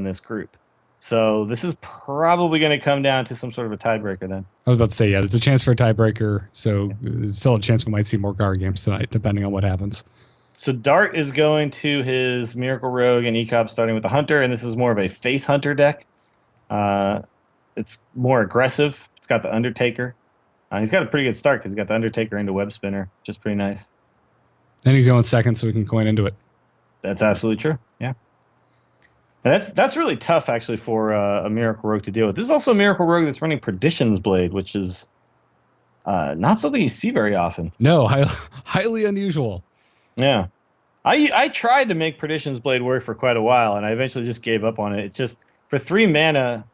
this group. So this is probably going to come down to some sort of a tiebreaker then. I was about to say, yeah, there's a chance for a tiebreaker. So there's still a chance we might see more card games tonight, depending on what happens. So Dart is going to his Miracle Rogue and Ek0p starting with the Hunter, and this is more of a face Hunter deck. It's more aggressive. It's got the Undertaker. He's got a pretty good start because he's got the Undertaker into Web Spinner, which is pretty nice. And he's going second, so we can coin into it. That's absolutely true. Yeah. And that's really tough, actually, for a Miracle Rogue to deal with. This is also a Miracle Rogue that's running Perdition's Blade, which is not something you see very often. No, highly unusual. Yeah. I tried to make Perdition's Blade work for quite a while, and I eventually just gave up on it. It's just, for 3 mana,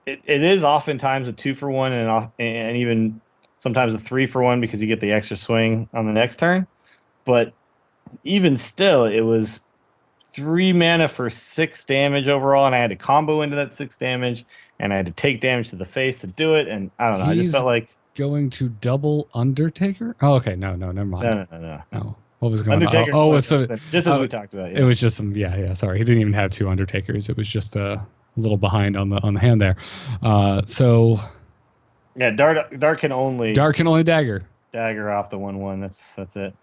it is oftentimes a 2-for-1 and even sometimes a 3-for-1 because you get the extra swing on the next turn. But even still, it was 3 mana for 6 damage overall, and I had to combo into that 6 damage, and I had to take damage to the face to do it, and I don't know. I just felt like going to double Undertaker. Oh, okay, no, never mind. No. What was going Undertaker on? Just as we talked about. Yeah. It was just some. Yeah. Sorry, he didn't even have 2 Undertakers. It was just a little behind on the hand there. So. Yeah, Dart can only dagger off the 1/1. That's it.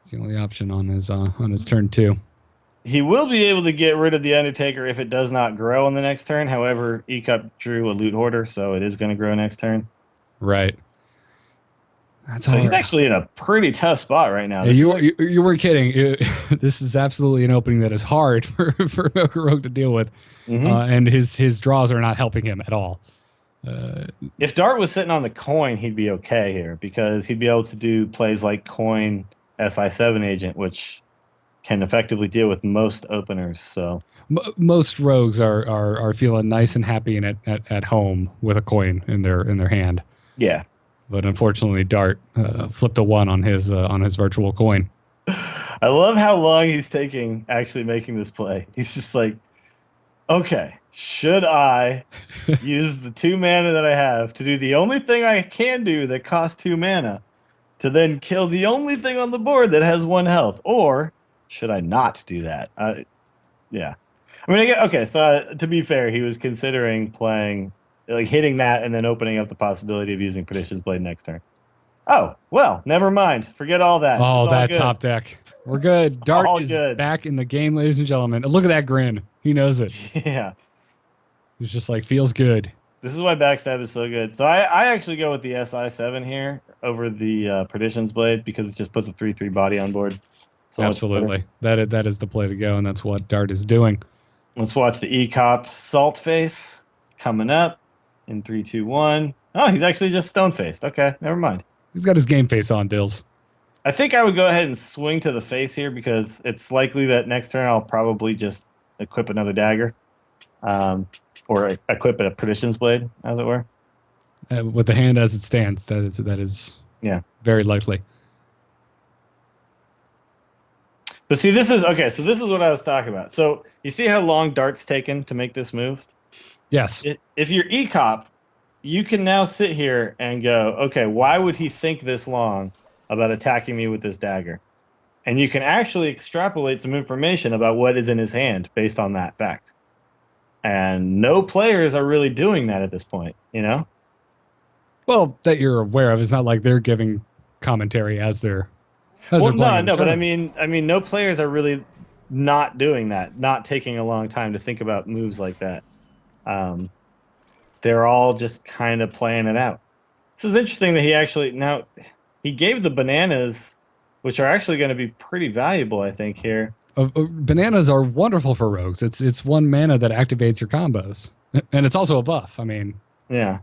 It's the only option on his turn 2. He will be able to get rid of the Undertaker if it does not grow on the next turn. However, Ek0p drew a Loot Hoarder, so it is going to grow next turn. Right. So he's actually in a pretty tough spot right now. You weren't kidding. This is absolutely an opening that is hard for Miracle Rogue to deal with, and his draws are not helping him at all. If Dart was sitting on the coin, he'd be okay here because he'd be able to do plays like coin SI7 agent, which can effectively deal with most openers. So most rogues are feeling nice and happy and at home with a coin in their hand. Yeah. But unfortunately, Dart flipped a 1 on his virtual coin. I love how long he's taking actually making this play. He's just like, okay, should I use the 2 mana that I have to do the only thing I can do that costs 2 mana to then kill the only thing on the board that has 1 health? Or should I not do that? Yeah. I mean, okay, so to be fair, he was considering playing, like hitting that and then opening up the possibility of using Perdition's Blade next turn. Oh, well, never mind. Forget all that. Oh, that top deck. We're good. Dart is back in the game, ladies and gentlemen. And look at that grin. He knows it. Yeah. He's just like, feels good. This is why Backstab is so good. So I actually go with the SI7 here over the Perdition's Blade because it just puts a 3/3 body on board. So absolutely. That is the play to go, and that's what Dart is doing. Let's watch the Ek0p Salt Face coming up in 3, 2, 1. Oh, he's actually just stone-faced. Okay, never mind. He's got his game face on, Dills. I think I would go ahead and swing to the face here because it's likely that next turn I'll probably just equip another dagger. Or equip a Perdition's Blade, as it were. With the hand as it stands, that is very likely. But see, this is what I was talking about. So you see how long Dart's taken to make this move? Yes. If you're Ek0p, you can now sit here and go, okay, why would he think this long about attacking me with this dagger? And you can actually extrapolate some information about what is in his hand based on that fact. And no players are really doing that at this point, you know? Well, that you're aware of. It's not like they're giving commentary as they're but I mean, no players are really not doing that, not taking a long time to think about moves like that. They're all just kind of playing it out. This is interesting that he gave the bananas, which are actually going to be pretty valuable, I think, here. Bananas are wonderful for rogues. It's 1 mana that activates your combos, and it's also a buff. I mean, yeah,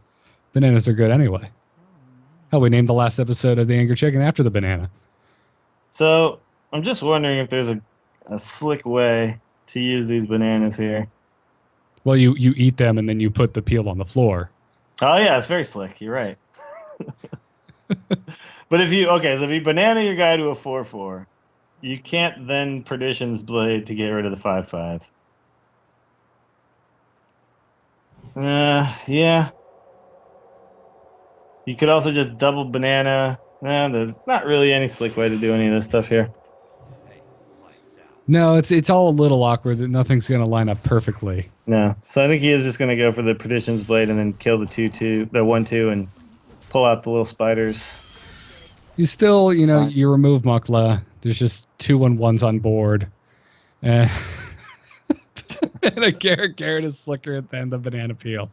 bananas are good anyway. Hell, we named the last episode of the Angry Chicken after the banana. So I'm just wondering if there's a slick way to use these bananas here. Well, you eat them and then you put the peel on the floor. Oh yeah, it's very slick. You're right. But if you banana your guy to a 4/4, you can't then Perdition's Blade to get rid of the 5/5. Yeah. You could also just double banana. There's not really any slick way to do any of this stuff here. No, it's all a little awkward. Nothing's going to line up perfectly. No. So I think he is just going to go for the Perdition's Blade and then kill the 2/2, the 1/2, and pull out the little spiders. You still, you remove Mukla. There's just 2/1s on board. And a Garrett is slicker than the banana peel.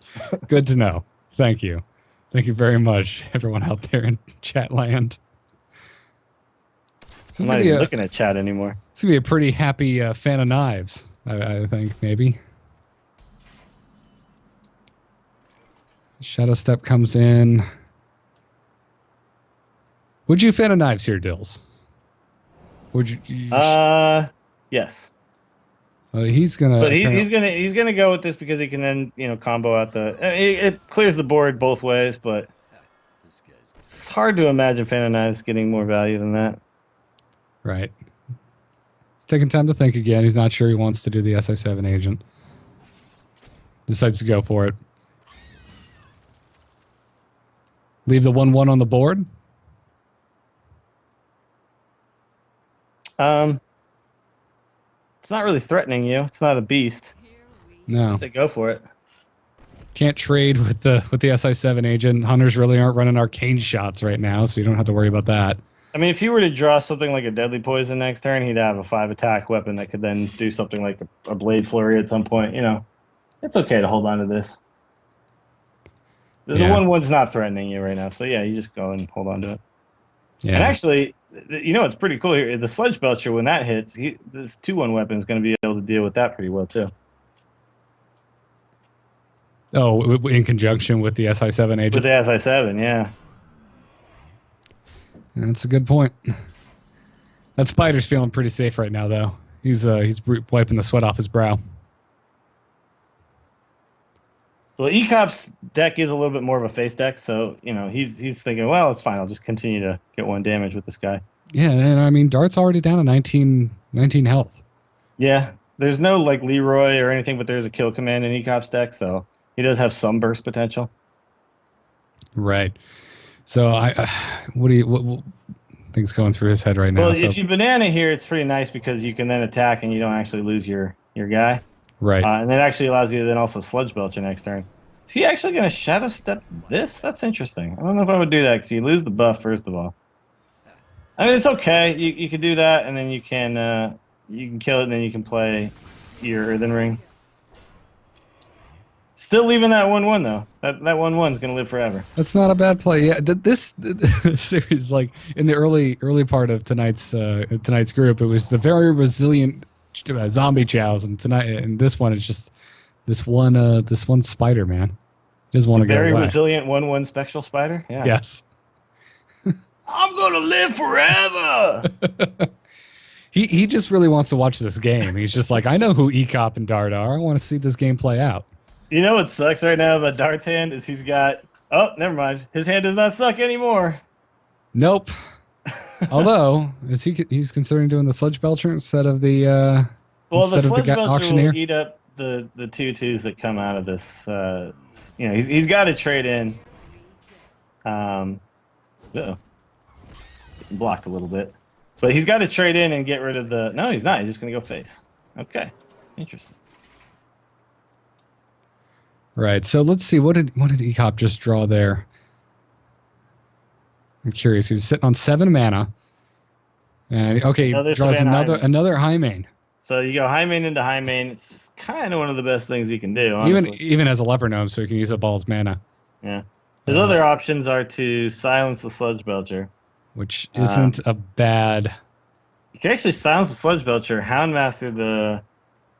Good to know. Thank you. Thank you very much, everyone out there in chat land. I'm not even looking at chat anymore. It's going to be a pretty happy fan of knives, I think, maybe. Shadow Step comes in. Would you fan of knives here, Dills? Would you? Yes. He's gonna. But he's gonna go with this because he can then combo out the. It clears the board both ways, but it's hard to imagine fan of knives getting more value than that. Right. He's taking time to think again. He's not sure he wants to do the SI7 agent. Decides to go for it. Leave the 1/1 on the board. It's not really threatening you. It's not a beast. No. I say go for it. Can't trade with the SI7 agent. Hunters really aren't running arcane shots right now, so you don't have to worry about that. I mean, if you were to draw something like a Deadly Poison next turn, he'd have a 5 attack weapon that could then do something like a Blade Flurry at some point. It's okay to hold on to this. The 1/1's not threatening you right now, so yeah, you just go and hold on to it. Yeah. And actually, it's pretty cool here. The Sledge Belcher, when that hits, this 2/1 weapon is going to be able to deal with that pretty well too. Oh, in conjunction with the SI7 agent? With the SI7, yeah. That's a good point. That spider's feeling pretty safe right now, though. He's wiping the sweat off his brow. Well, Ek0p's deck is a little bit more of a face deck, so he's thinking, well, it's fine. I'll just continue to get 1 damage with this guy. Yeah, and I mean, Dart's already down to 19 health. Yeah, there's no like Leroy or anything, but there's a kill command in Ek0p's deck, so he does have some burst potential. Right. So what things going through his head right now? Well, if you banana here, it's pretty nice because you can then attack and you don't actually lose your guy. Right. And that actually allows you to then also Sludge Belcher next turn. Is he actually going to Shadow Step this? That's interesting. I don't know if I would do that because you lose the buff, first of all. I mean, it's okay. You can do that, and then you can kill it, and then you can play your Earthen Ring. Still leaving that 1/1, though. That 1/1 is going to live forever. That's not a bad play. Yeah, this series, like in the early part of tonight's group, it was the very resilient zombie chows, and tonight and this one is just this one spider, man. He doesn't want to go away. Very resilient 1/1 spectral spider. Yeah. Yes. I'm gonna live forever. He just really wants to watch this game. He's just like, I know who Ek0p and Dart are. I want to see this game play out. You know what sucks right now about Dart's hand is he's got. Oh, never mind. His hand does not suck anymore. Nope. Although, he's considering doing the Sludge Belcher instead of the the Sludge Belcher auctioneer? will eat up the 2/2s that come out of this. He's got to trade in. Blocked a little bit, but he's got to trade in and get rid of the. No, he's not. He's just gonna go face. Okay, interesting. Right. So let's see. What did Ek0p just draw there? I'm curious. He's sitting on 7 mana. And okay, he draws another high main. So you go high main into high main. It's kind of one of the best things you can do, honestly. Even as a leper gnome, so he can use up all his mana. Yeah. His other options are to silence the Sludge Belcher, which isn't a bad. You can actually silence the Sludge Belcher, Houndmaster the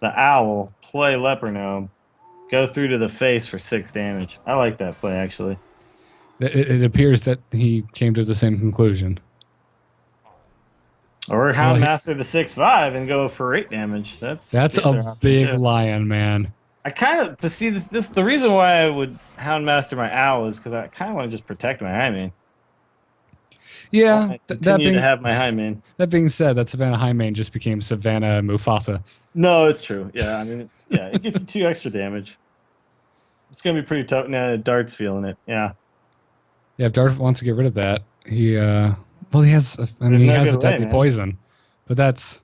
owl, play leper gnome, go through to the face for 6 damage. I like that play, actually. It appears that he came to the same conclusion. Or Houndmaster the 6/5 and go for 8 damage. That's a big lion, man. I kind of, but see, this the reason why I would Houndmaster my owl is because I kind of want to just protect my high main. Yeah, to have my high main. That being said, that Savannah high main just became Savannah Mufasa. No, it's true. Yeah, I mean, it gets you 2 extra damage. It's gonna be pretty tough. Now Dart's feeling it. Yeah. Yeah, if Dart wants to get rid of that, he has. He has a deadly poison, but that's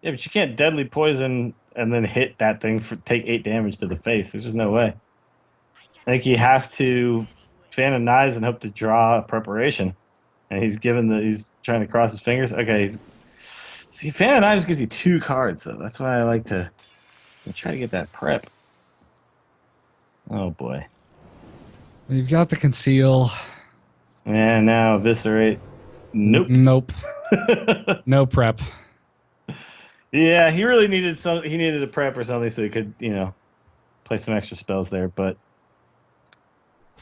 Yeah, but you can't deadly poison and then hit that thing for take 8 damage to the face. There's just no way. I think he has to fan of knives and hope to draw a preparation. And he's trying to cross his fingers. Okay, see, fan of knives gives you 2 cards, though. That's why I like to try to get that prep. Oh boy. You've got the conceal. And now eviscerate. Nope. Nope. No prep. Yeah, he really needed he needed a prep or something so he could, play some extra spells there, but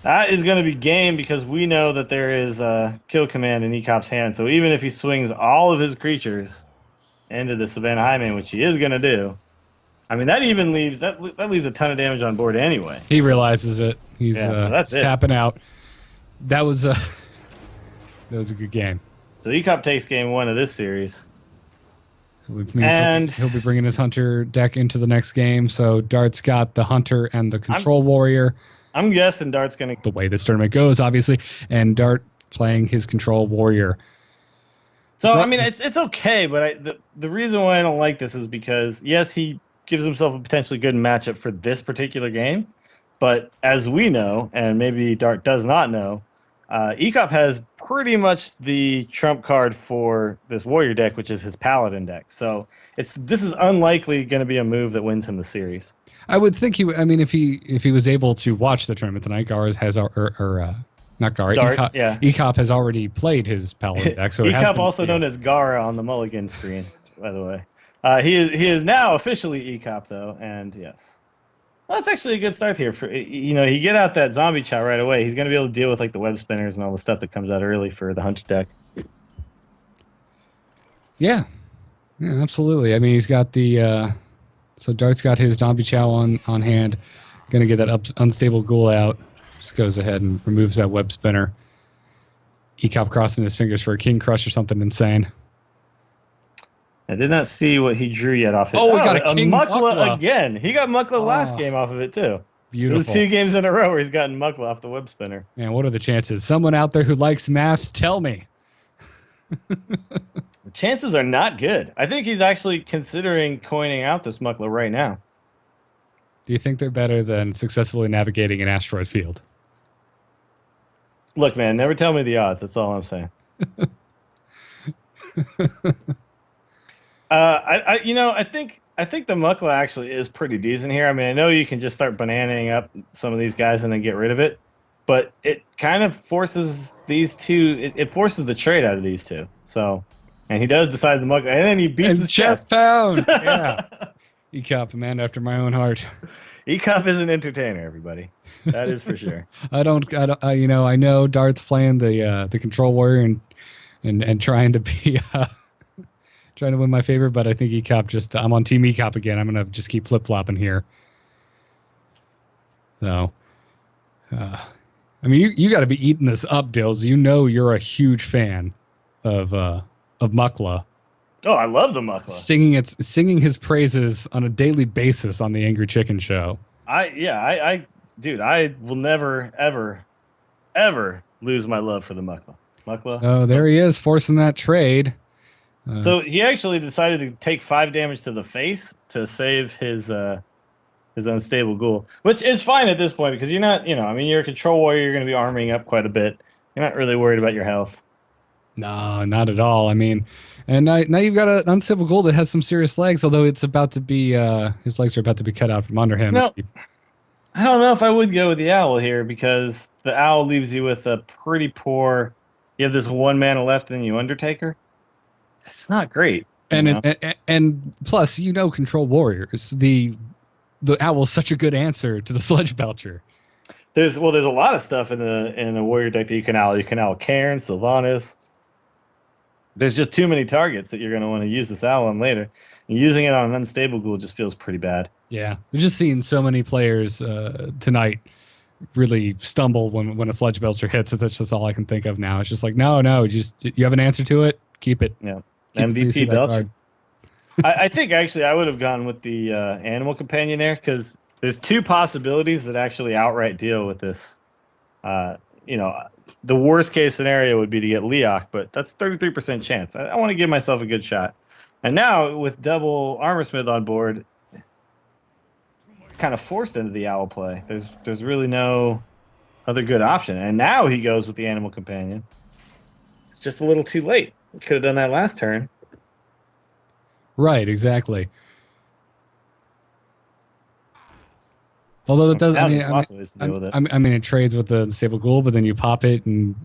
that is going to be game because we know that there is a kill command in Ek0p's hand. So even if he swings all of his creatures into the Savannah Highmane, which he is going to do, I mean that even leaves that leaves a ton of damage on board anyway. He realizes it. He's tapping out. That was a good game. So Ek0p takes game 1 of this series. So which means he'll be bringing his Hunter deck into the next game. So Dart's got the Hunter and the Control Warrior. I'm guessing Dart's going to... The way this tournament goes, obviously. And Dart playing his Control Warrior. So, I mean, it's okay, but the reason why I don't like this is because, yes, he gives himself a potentially good matchup for this particular game. But as we know, and maybe Dart does not know, Ek0p has pretty much the trump card for this Warrior deck, which is his Paladin deck. So this is unlikely going to be a move that wins him the series. I would think if he was able to watch the tournament tonight, Gar has not Gar. Dart, yeah. Ek0p has already played his Paladin deck. So Ek0p, also known as Gara on the Mulligan screen, by the way. He is now officially Ek0p though, and yes. Well, that's actually a good start here. For you get out that zombie chow right away. He's going to be able to deal with like the web spinners and all the stuff that comes out early for the Hunter deck. Yeah, absolutely. I mean, he's got the so Dart's got his zombie chow on hand. Going to get that unstable ghoul out. Just goes ahead and removes that web spinner. Ek0p crossing his fingers for a King Crush or something insane. I did not see what he drew yet off it. Oh, we got a King Mukla again. He got Mukla last game off of it, too. Beautiful. It was 2 games in a row where he's gotten Mukla off the web spinner. Man, what are the chances? Someone out there who likes math, tell me. The chances are not good. I think he's actually considering coining out this Mukla right now. Do you think they're better than successfully navigating an asteroid field? Look, man, never tell me the odds. That's all I'm saying. I think the Mukla actually is pretty decent here. I mean, I know you can just start bananaing up some of these guys and then get rid of it, but it kind of forces these two. It forces the trade out of these two. So, and he does decide the Mukla, and then he beats his chest pound. Yeah, Ek0p, a man after my own heart. Ek0p is an entertainer, everybody. That is for sure. I know Dart's playing the Control Warrior and trying to be. Trying to win my favor, but I think Ek0p I'm on Team Ek0p again. I'm going to just keep flip-flopping here. So, I mean, you got to be eating this up, Dills. You know you're a huge fan of Mukla. Oh, I love the Mukla. Singing his praises on a daily basis on the Angry Chicken Show. Dude, I will never, ever, ever lose my love for the Mukla. So there he is, forcing that trade. So he actually decided to take 5 damage to the face to save his unstable ghoul, which is fine at this point because you're not, you're a Control Warrior. You're going to be arming up quite a bit. You're not really worried about your health. No, not at all. I mean, and now you've got an unstable ghoul that has some serious legs, although it's about to be his legs are about to be cut out from under him. No, I don't know if I would go with the owl here because the owl leaves you with a pretty poor. You have this 1 mana left, and then you Undertaker. It's not great. And plus, Control Warriors. The Owl's such a good answer to the Sledge Belcher. There's a lot of stuff in the Warrior deck that you can owl. You can owl Cairn, Sylvanas. There's just too many targets that you're going to want to use this owl on later. And using it on an unstable ghoul just feels pretty bad. Yeah, we've just seen so many players tonight really stumble when a Sledge Belcher hits. That's just all I can think of now. It's just like, no, you have an answer to it. Keep it. Yeah. MVP Belcher. I think actually I would have gone with the Animal Companion there because there's 2 possibilities that actually outright deal with this. The worst case scenario would be to get Leok, but that's 33% chance. I want to give myself a good shot. And now with double Armor Smith on board, kind of forced into the owl play. There's really no other good option. And now he goes with the Animal Companion. It's just a little too late. We could have done that last turn. Right, exactly. Although it does, I mean, it trades with the Stable Ghoul, but then you pop it and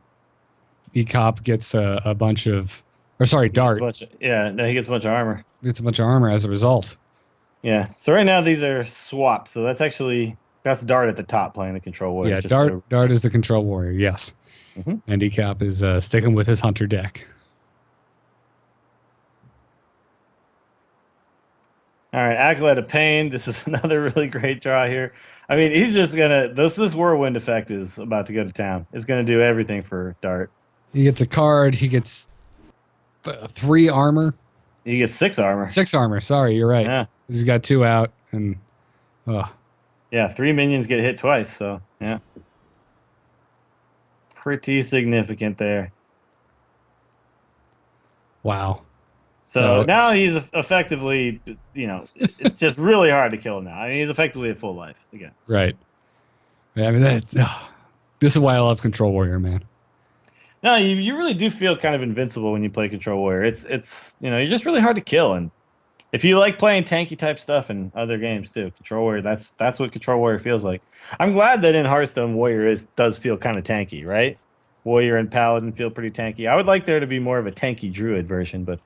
Ek0p gets a bunch of, or sorry, Dart. He gets a bunch of armor. Gets a bunch of armor as a result. Yeah. So right now these are swapped. So that's Dart at the top playing the Control Warrior. Yeah, Dart is the Control Warrior, yes. Mm-hmm. And Ek0p is sticking with his Hunter deck. All right, Acolyte of Pain. This is another really great draw here. I mean, he's just gonna this Whirlwind effect is about to go to town. It's gonna do everything for Dart. He gets a card. He gets 3 armor. He gets 6 armor. 6 armor. Sorry, you're right. Yeah. He's got 2 out, and yeah, 3 minions get hit twice. So yeah, pretty significant there. Wow. So now he's effectively, it's just really hard to kill him now. I mean, he's effectively at full life again. So. Right. I mean, this is why I love Control Warrior, man. No, you really do feel kind of invincible when you play Control Warrior. It's you're just really hard to kill, and if you like playing tanky type stuff in other games too, Control Warrior, that's what Control Warrior feels like. I'm glad that in Hearthstone Warrior does feel kind of tanky, right? Warrior and Paladin feel pretty tanky. I would like there to be more of a tanky Druid version, but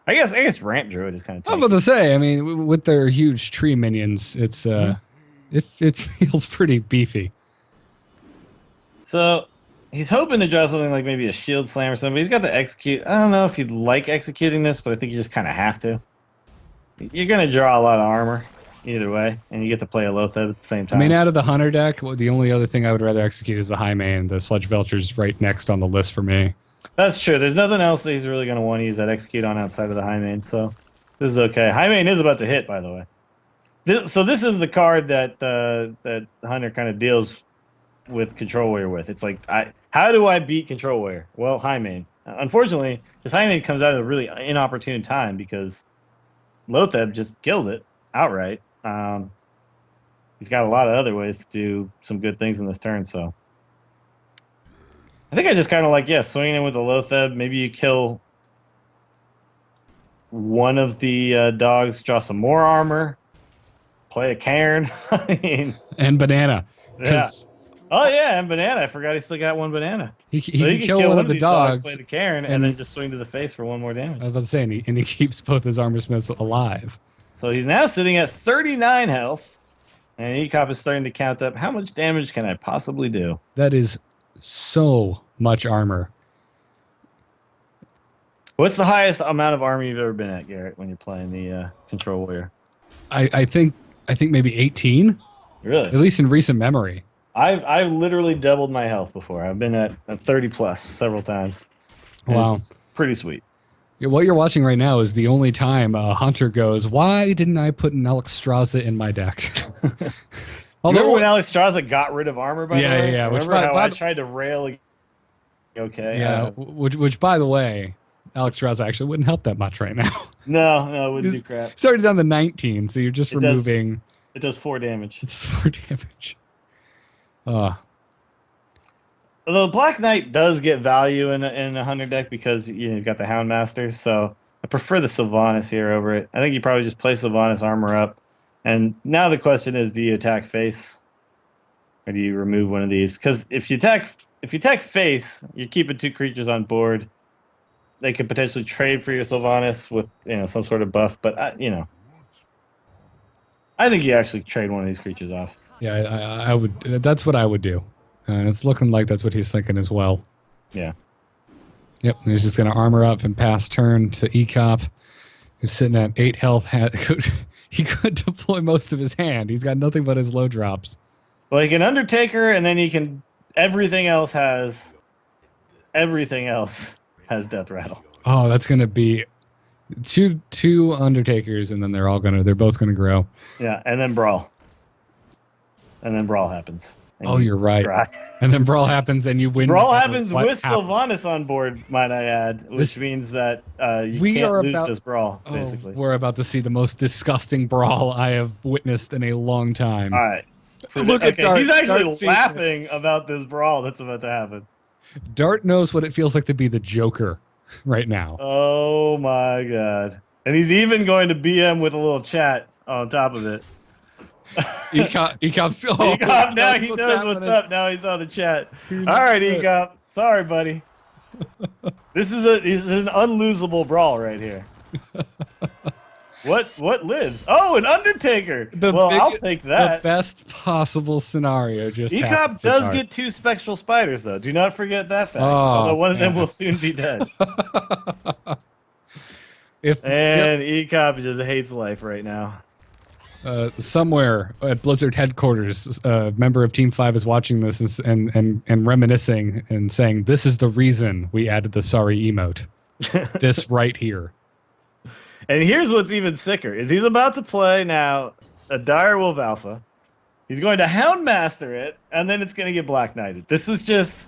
I guess Ramp Druid is kind of tanky. I'm about to say, I mean, with their huge tree minions, it feels pretty beefy. So he's hoping to draw something like maybe a Shield Slam or something, but he's got the Execute. I don't know if you'd like executing this, but I think you just kind of have to. You're going to draw a lot of armor either way, and you get to play a Lotheb at the same time. I mean, out of the Hunter deck, the only other thing I would rather execute is the High Mane. The Sludge Belcher's right next on the list for me. That's true. There's nothing else that he's really going to want to use that Execute on outside of the High Mane, so this is okay. High Mane is about to hit, by the way. This is the card that that Hunter kind of deals with Control Warrior with. It's like, how do I beat Control Warrior? Well, High Mane. Unfortunately, this High Mane comes out at a really inopportune time because Lotheb just kills it outright. He's got a lot of other ways to do some good things in this turn, so I think I just kind of like, swinging in with the Lotheb. Maybe you kill one of the dogs, draw some more armor, play a Cairn. I mean, and Banana. Yeah. Oh yeah, and Banana. I forgot he still got 1 banana. He can kill one of the dogs, play the Cairn, and then just swing to the face for 1 more damage. I was about to say, and he keeps both his Armor Smiths alive. So he's now sitting at 39 health, and Ek0p is starting to count up. How much damage can I possibly do? That is so much armor. What's the highest amount of armor you've ever been at, Garrett, when you're playing the Control Warrior? I think maybe 18. Really? At least in recent memory. I've literally doubled my health before. I've been at 30 plus several times. Wow. It's pretty sweet. What you're watching right now is the only time a Hunter goes, why didn't I put an Alexstrasza in my deck? Remember when Alexstrasza got rid of armor, by the way? Yeah. Remember how I tried to rail? Okay. Yeah, which by the way, Alexstrasza actually wouldn't help that much right now. No, it wouldn't do crap. Started down to 19, so you're just removing... It does 4 damage. It's 4 damage. Although Black Knight does get value in a Hunter deck because you've got the Houndmasters, so I prefer the Sylvanas here over it. I think you probably just play Sylvanas armor up. And now the question is, do you attack face? Or do you remove one of these? Because if you attack face, you're keeping 2 creatures on board. They could potentially trade for your Sylvanas with some sort of buff, but I think you actually trade one of these creatures off. Yeah, I would. That's what I would do, and it's looking like that's what he's thinking as well. Yeah. Yep. He's just going to armor up and pass turn to Ek0p, who's sitting at 8 health. He could deploy most of his hand. He's got nothing but his low drops. Well, he can Undertaker, and then he can. Everything else has Death Rattle. Oh, that's going to be two Undertakers, and then they're both gonna grow. Yeah, and then Brawl. And then Brawl happens. And Oh, you're right. Try. And then Brawl happens and you win. Brawl happens what with happens. Sylvanas on board, might I add, which means that you can't lose this Brawl, basically. We're about to see the most disgusting Brawl I have witnessed in a long time. All right. Look at Dart. He's actually Dart's laughing about this Brawl that's about to happen. Dart knows what it feels like to be the Joker right now. Oh, my God. And he's even going to BM with a little chat on top of it. Ek0p's Ek0p, now he knows what's up. Now he's on the chat. All right, Ek0p. Sorry, buddy. This is an unlosable Brawl right here. What lives? Oh, an Undertaker. I'll take that. The best possible scenario. Just Ek0p does get 2 spectral spiders, though. Do not forget that fact. Although one of them will soon be dead. And Ek0p just hates life right now. Somewhere at Blizzard headquarters, a member of Team 5 is watching this and reminiscing and saying, "This is the reason we added the sorry emote." This right here. And here's what's even sicker, is he's about to play now a Direwolf Alpha. He's going to Houndmaster it, and then it's going to get Black Knighted. This is just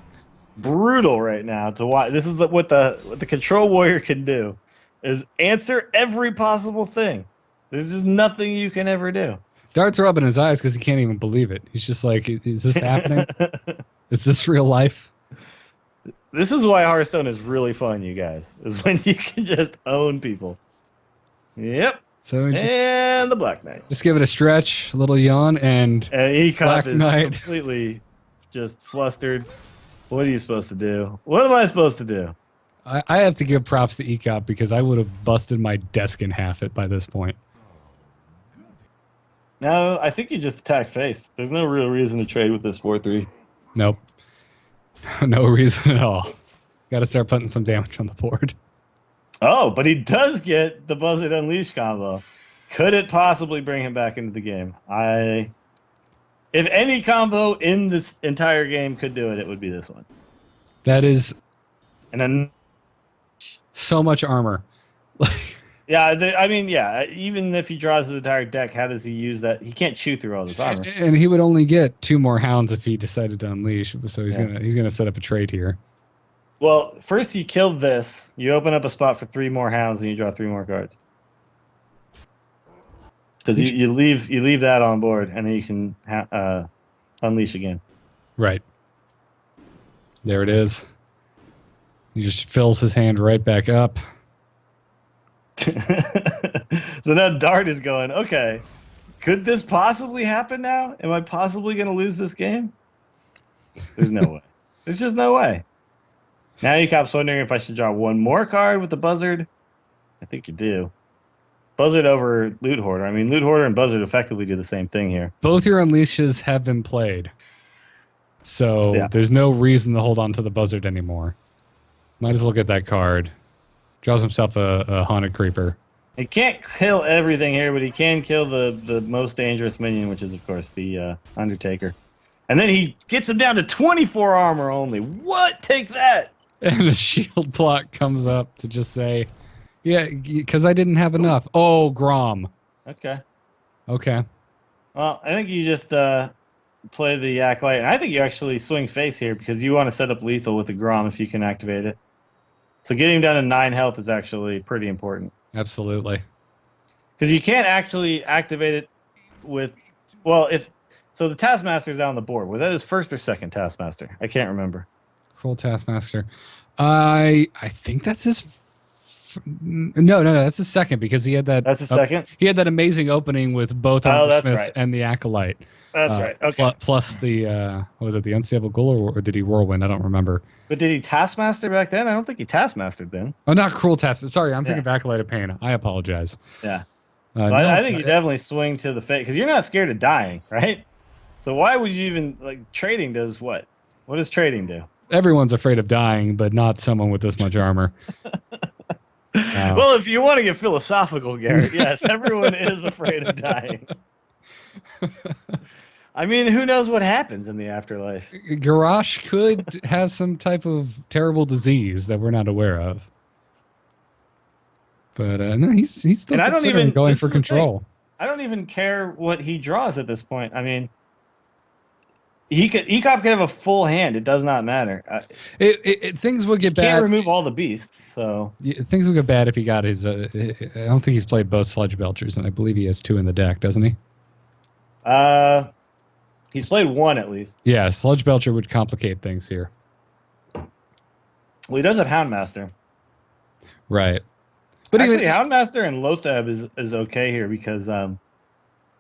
brutal right now to watch. This is what the Control Warrior can do, is answer every possible thing. There's just nothing you can ever do. Dart's rubbing his eyes because he can't even believe it. He's just like, is this happening? Is this real life? This is why Hearthstone is really fun, you guys, is when you can just own people. Yep. So and the Black Knight. Just give it a stretch, a little yawn, and Ek0p is completely just flustered. What are you supposed to do? What am I supposed to do? I have to give props to Ek0p because I would have busted my desk in half by this point. No, I think you just attack face. There's no real reason to trade with this 4-3. Nope. No reason at all. Got to start putting some damage on the board. Oh, but he does get the Buzzard Unleash combo. Could it possibly bring him back into the game? If any combo in this entire game could do it, it would be this one. That is... And then... So much armor. Yeah, even if he draws his entire deck, how does he use that? He can't chew through all this armor. And he would only get 2 more hounds if he decided to unleash. So he's gonna set up a trade here. Well, first you kill this, you open up a spot for 3 more hounds, and you draw 3 more cards. Because you leave that on board, and then you can unleash again. Right. There it is. He just fills his hand right back up. So now Dart is going, okay, could this possibly happen now? Am I possibly going to lose this game? There's no way. There's just no way. Now Ek0p's wondering if I should draw 1 more card with the Buzzard. I think you do. Buzzard over Loot Hoarder. I mean, Loot Hoarder and Buzzard effectively do the same thing here. Both your Unleashes have been played. So there's no reason to hold on to the Buzzard anymore. Might as well get that card. Draws himself a Haunted Creeper. He can't kill everything here, but he can kill the most dangerous minion, which is, of course, the Undertaker. And then he gets him down to 24 armor only. What? Take that! And the shield block comes up to just say, yeah, because I didn't have enough. Oh, Grom. Okay. Okay. Well, I think you just play the Acolyte. And I think you actually swing face here because you want to set up lethal with the Grom if you can activate it. So getting him down to 9 health is actually pretty important. Absolutely. Because you can't actually activate it with... Well, so the Taskmaster's out on the board. Was that his first or second Taskmaster? I can't remember. Full Taskmaster. I think that's his... No, that's his second because he had that... That's his second? He had that amazing opening with both Armor Smiths and the Acolyte. That's right. Okay. Plus the, what was it, the Unstable Ghoul, or did he Whirlwind? I don't remember. But did he Taskmaster back then? I don't think he Taskmastered then. Oh, not Cruel Taskmaster. Sorry, I'm thinking of Acolyte of Pain. I apologize. Yeah. I think you definitely swing to the face because you're not scared of dying, right? So why would you even... Like, trading does what? What does trading do? Everyone's afraid of dying, but not someone with this much armor. Well, if you want to get philosophical, Garrett, yes, everyone is afraid of dying. I mean, who knows what happens in the afterlife? Garrosh could have some type of terrible disease that we're not aware of. But no, he's still considering going for control. I don't even care what he draws at this point. I mean, ECOP could have a full hand. It does not matter. Things would get bad. Can't remove all the beasts, so things would get bad if he got his. I don't think he's played both Sludge Belchers, and I believe he has 2 in the deck, doesn't he? He's played 1 at least. Yeah, Sludge Belcher would complicate things here. Well, he does have Houndmaster. Right. But actually, Houndmaster and Lothab is okay here because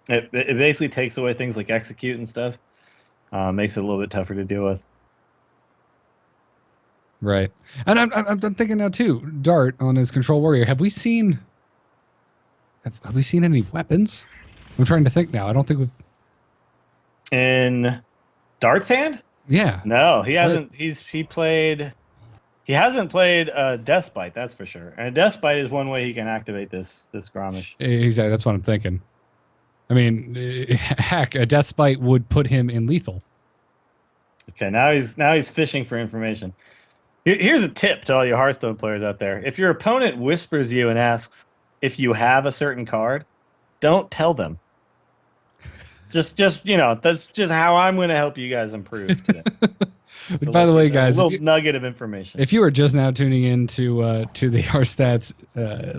it basically takes away things like Execute and stuff. Makes it a little bit tougher to deal with. Right. And I'm thinking now too, Dart on his Control Warrior. Have we seen any weapons? I'm trying to think now. I don't think we've. In Dart's hand? Yeah. No, he hasn't. He hasn't played Deathbite, that's for sure. And Deathbite is one way he can activate this Grommash. Exactly, that's what I'm thinking. I mean, heck, a Deathbite would put him in lethal. Okay, now he's fishing for information. Here's a tip to all you Hearthstone players out there. If your opponent whispers you and asks if you have a certain card, don't tell them. Just that's just how I'm going to help you guys improve today. So by the way, guys, a little nugget of information. If you are just now tuning in to the HearthStats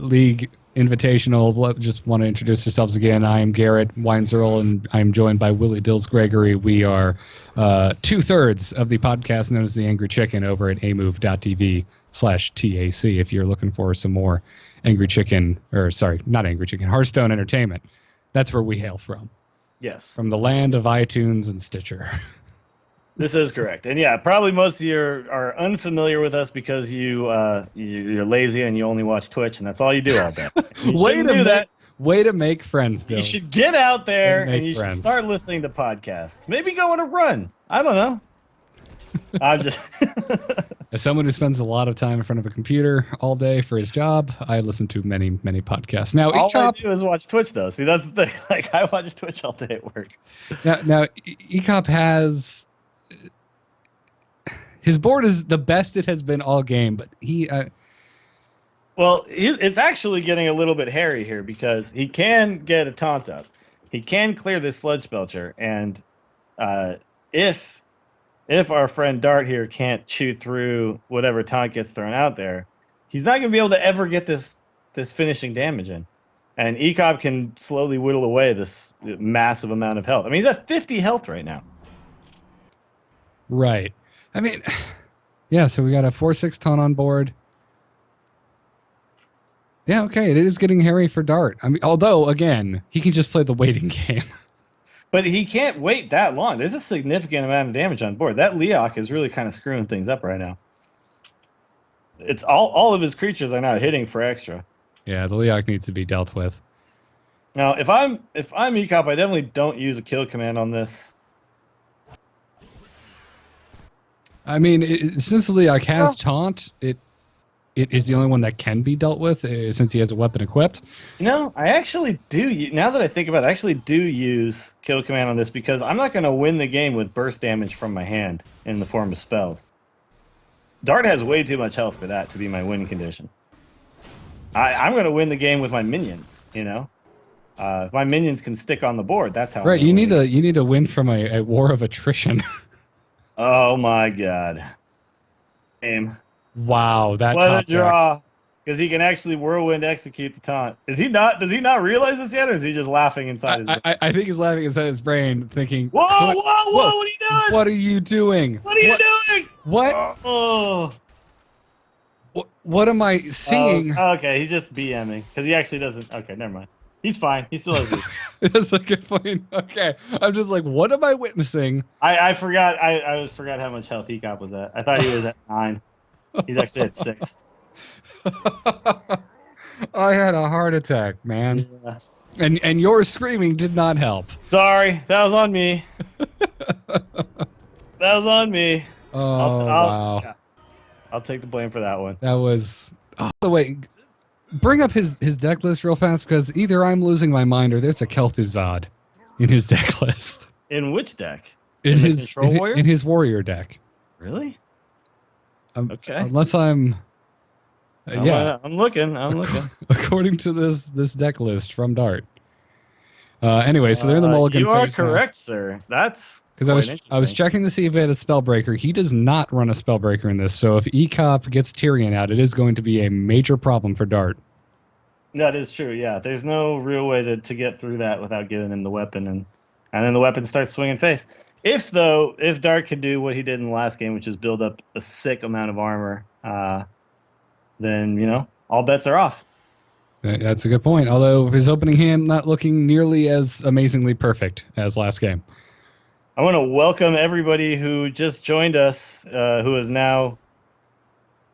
League Invitational, just want to introduce yourselves again. I am Garrett Weinzerl, and I'm joined by Willie Dills Gregory. We are 2/3 of the podcast known as The Angry Chicken over at amove.tv/TAC. If you're looking for some more Hearthstone entertainment, that's where we hail from. Yes. From the land of iTunes and Stitcher. This is correct. And yeah, probably most of you are unfamiliar with us because you're lazy and you only watch Twitch and that's all you do all day. Way to make friends, Dills. You should get out there and you should start listening to podcasts. Maybe go on a run. I don't know. I'm just As someone who spends a lot of time in front of a computer all day for his job, I listen to many, many podcasts. Now, all I do is watch Twitch, though. See, that's the thing. Like, I watch Twitch all day at work. Now ECOP has his board is the best it has been all game, but it's actually getting a little bit hairy here because he can get a taunt up. He can clear this Sludge Belcher, and if our friend Dart here can't chew through whatever taunt gets thrown out there, he's not going to be able to ever get this finishing damage in. And ECOP can slowly whittle away this massive amount of health. I mean, he's at 50 health right now. Right. I mean, yeah, so we got a 4/6 taunt on board. Yeah, okay, it is getting hairy for Dart. I mean, although, again, he can just play the waiting game. But he can't wait that long. There's a significant amount of damage on board. That Leok is really kind of screwing things up right now. It's all of his creatures are now hitting for extra. Yeah, the Leok needs to be dealt with. Now, if I'm ECOP, I definitely don't use a kill command on this. I mean, since the Leok has taunt, it is the only one that can be dealt with since he has a weapon equipped. No, I actually do. Now that I think about it, I actually do use kill command on this because I'm not going to win the game with burst damage from my hand in the form of spells. Dart has way too much health for that to be my win condition. I'm going to win the game with my minions. If my minions can stick on the board, that's how. Right, you need to win from a war of attrition. Oh my god! Aim. Wow, that what a draw! Because he can actually whirlwind execute the taunt. Does he not realize this yet, or is he just laughing inside his brain? I think he's laughing inside his brain, thinking, Whoa! What are you doing? What are you doing? What are you doing? What? Oh. What am I seeing? Okay, he's just BMing because he actually doesn't. Okay, never mind. He's fine. He still has it. That's a good point. Okay, I'm just like, what am I witnessing? I forgot. I forgot how much health ECOP was at. I thought he was at 9. He's actually at 6. I had a heart attack, man. Yeah. And your screaming did not help. Sorry, that was on me. That was on me. Oh, wow. Yeah, I'll take the blame for that one. That was... Oh, by the way, bring up his deck list real fast because either I'm losing my mind or there's a Kel'Thuzad in his deck list. In which deck? In his Control Warrior? In his Warrior deck. Really? Okay. Unless I'm... yeah. I'm looking. According to this deck list from Dart. Anyway, so they're in the mulligan You are phase now. correct, sir. That's Because I was checking to see if it had a Spellbreaker. He does not run a Spellbreaker in this, so if Ek0p gets Tyrion out, it is going to be a major problem for Dart. That is true. Yeah, there's no real way to get through that without giving him the weapon, and then the weapon starts swinging face. If Dart could do what he did in the last game, which is build up a sick amount of armor, then all bets are off. That's a good point. Although his opening hand not looking nearly as amazingly perfect as last game. I want to welcome everybody who just joined us, who is now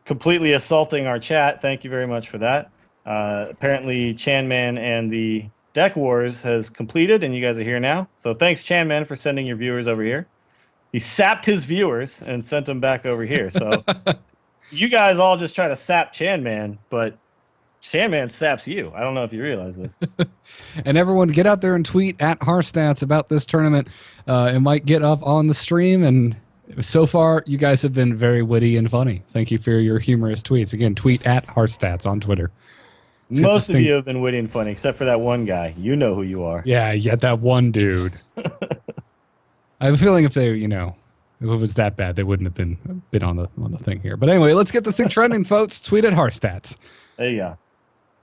completely assaulting our chat. Thank you very much for that. Apparently, Chanman and the Deck Wars has completed, and you guys are here now. So thanks, Chanman, for sending your viewers over here. He sapped his viewers and sent them back over here. So you guys all just try to sap Chanman, but Chanman saps you. I don't know if you realize this. And everyone, get out there and tweet at HearthStats about this tournament. It might get up on the stream, and so far, you guys have been very witty and funny. Thank you for your humorous tweets. Again, tweet at HearthStats on Twitter. Most of you have been witty and funny, except for that one guy. You know who you are. Yeah, that one dude. I have a feeling if they, if it was that bad, they wouldn't have been on the thing here. But anyway, let's get this thing trending, folks. Tweet at HearthStats. There you go.